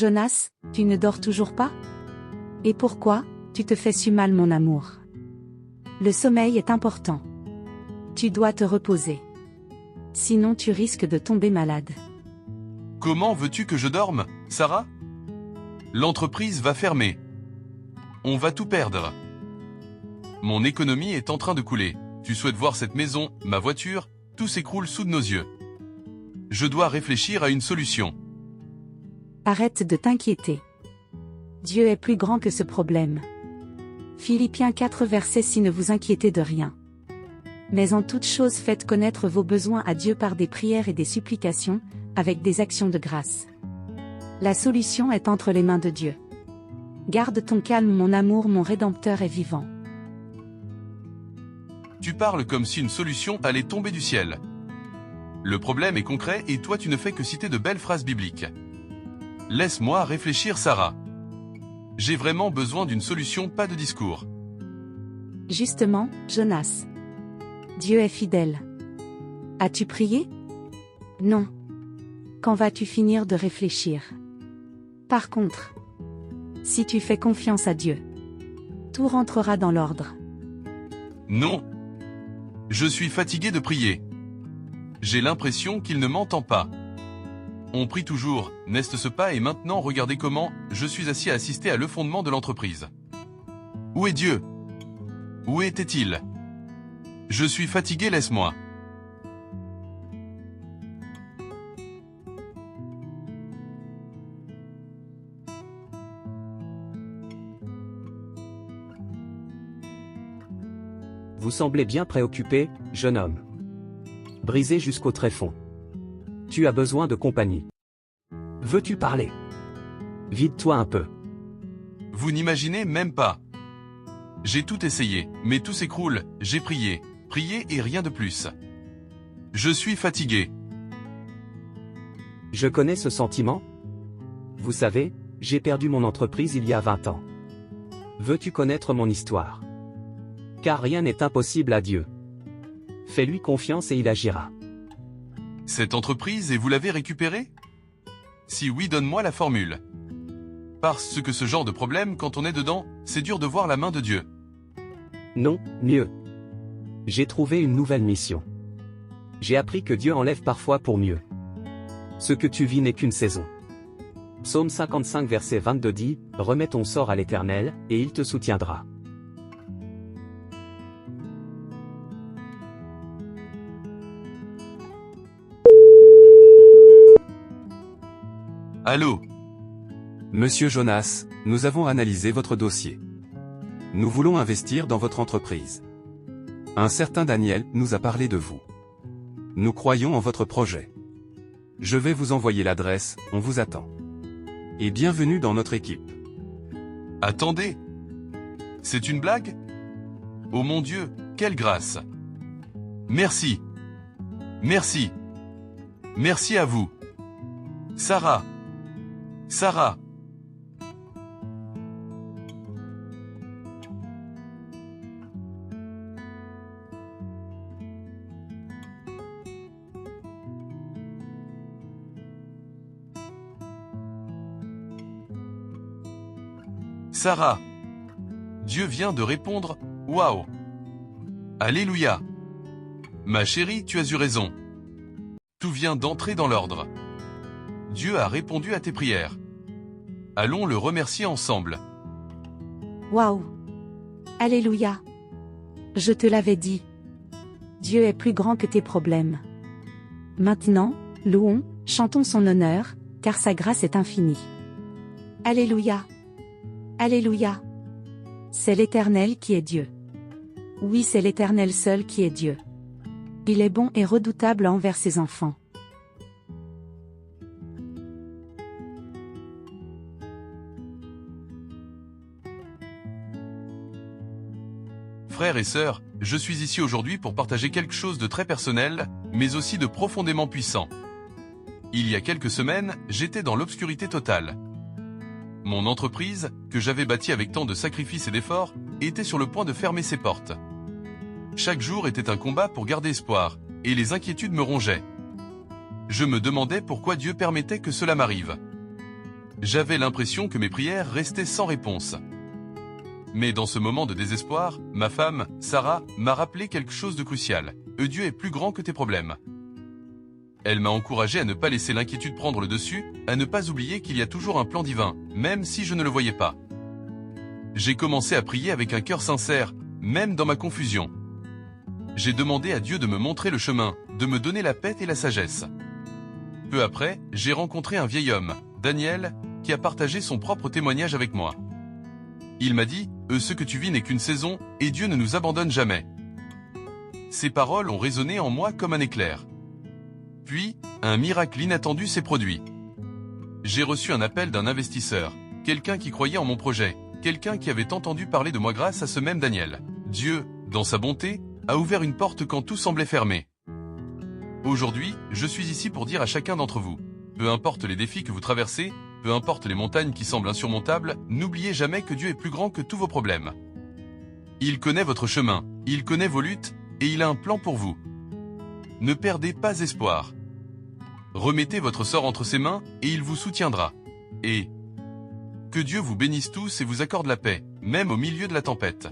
Jonas, tu ne dors toujours pas? Et pourquoi, tu te fais si mal mon amour? Le sommeil est important. Tu dois te reposer. Sinon tu risques de tomber malade. Comment veux-tu que je dorme, Sarah? L'entreprise va fermer. On va tout perdre. Mon économie est en train de couler. Tu souhaites voir cette maison, ma voiture, tout s'écroule sous nos yeux. Je dois réfléchir à une solution. Arrête de t'inquiéter. Dieu est plus grand que ce problème. Philippiens 4 verset 6. Ne vous inquiétez de rien. Mais en toute chose faites connaître vos besoins à Dieu par des prières et des supplications, avec des actions de grâce. La solution est entre les mains de Dieu. Garde ton calme mon amour, mon Rédempteur est vivant. Tu parles comme si une solution allait tomber du ciel. Le problème est concret et toi tu ne fais que citer de belles phrases bibliques. Laisse-moi réfléchir, Sarah. J'ai vraiment besoin d'une solution, pas de discours. Justement, Jonas. Dieu est fidèle. As-tu prié? Non. Quand vas-tu finir de réfléchir? Par contre, si tu fais confiance à Dieu, tout rentrera dans l'ordre. Non. Je suis fatigué de prier. J'ai l'impression qu'il ne m'entend pas. On prie toujours, n'est-ce pas? Et maintenant regardez comment je suis assis à assister à l'effondrement de l'entreprise. Où est Dieu? Où était-il? Je suis fatigué, laisse-moi. Vous semblez bien préoccupé, jeune homme. Brisé jusqu'au tréfonds. Tu as besoin de compagnie. Veux-tu parler? Vide-toi un peu. Vous n'imaginez même pas. J'ai tout essayé, mais tout s'écroule, j'ai prié et rien de plus. Je suis fatigué. Je connais ce sentiment. Vous savez, j'ai perdu mon entreprise il y a 20 ans. Veux-tu connaître mon histoire? Car rien n'est impossible à Dieu. Fais-lui confiance et il agira. Cette entreprise et vous l'avez récupérée? Si oui, donne-moi la formule. Parce que ce genre de problème, quand on est dedans, c'est dur de voir la main de Dieu. Non, mieux. J'ai trouvé une nouvelle mission. J'ai appris que Dieu enlève parfois pour mieux. Ce que tu vis n'est qu'une saison. Psaume 55 verset 22 dit, « Remets ton sort à l'Éternel, et il te soutiendra. » Allô? Monsieur Jonas, nous avons analysé votre dossier. Nous voulons investir dans votre entreprise. Un certain Daniel nous a parlé de vous. Nous croyons en votre projet. Je vais vous envoyer l'adresse, on vous attend. Et bienvenue dans notre équipe. Attendez. C'est une blague? Oh mon Dieu, quelle grâce! Merci. Merci. Merci à vous. Sarah. Sarah. Sarah. Dieu vient de répondre, waouh. Alléluia. Ma chérie, tu as eu raison. Tout vient d'entrer dans l'ordre. Dieu a répondu à tes prières. Allons le remercier ensemble. Waouh! Alléluia! Je te l'avais dit. Dieu est plus grand que tes problèmes. Maintenant, louons, chantons son honneur, car sa grâce est infinie. Alléluia! Alléluia! C'est l'Éternel qui est Dieu. Oui, c'est l'Éternel seul qui est Dieu. Il est bon et redoutable envers ses enfants. Frères et sœurs, je suis ici aujourd'hui pour partager quelque chose de très personnel, mais aussi de profondément puissant. Il y a quelques semaines, j'étais dans l'obscurité totale. Mon entreprise, que j'avais bâtie avec tant de sacrifices et d'efforts, était sur le point de fermer ses portes. Chaque jour était un combat pour garder espoir, et les inquiétudes me rongeaient. Je me demandais pourquoi Dieu permettait que cela m'arrive. j'avais l'impression que mes prières restaient sans réponse. Mais dans ce moment de désespoir, ma femme, Sarah, m'a rappelé quelque chose de crucial. Dieu est plus grand que tes problèmes. Elle m'a encouragé à ne pas laisser l'inquiétude prendre le dessus, à ne pas oublier qu'il y a toujours un plan divin, même si je ne le voyais pas. J'ai commencé à prier avec un cœur sincère, même dans ma confusion. J'ai demandé à Dieu de me montrer le chemin, de me donner la paix et la sagesse. Peu après, j'ai rencontré un vieil homme, Daniel, qui a partagé son propre témoignage avec moi. Il m'a dit, « Ce que tu vis n'est qu'une saison, et Dieu ne nous abandonne jamais. » Ces paroles ont résonné en moi comme un éclair. Puis, un miracle inattendu s'est produit. J'ai reçu un appel d'un investisseur, quelqu'un qui croyait en mon projet, quelqu'un qui avait entendu parler de moi grâce à ce même Daniel. Dieu, dans sa bonté, a ouvert une porte quand tout semblait fermé. Aujourd'hui, je suis ici pour dire à chacun d'entre vous, peu importe les défis que vous traversez, peu importe les montagnes qui semblent insurmontables, n'oubliez jamais que Dieu est plus grand que tous vos problèmes. Il connaît votre chemin, il connaît vos luttes, et il a un plan pour vous. Ne perdez pas espoir. Remettez votre sort entre ses mains, et il vous soutiendra. Et que Dieu vous bénisse tous et vous accorde la paix, même au milieu de la tempête.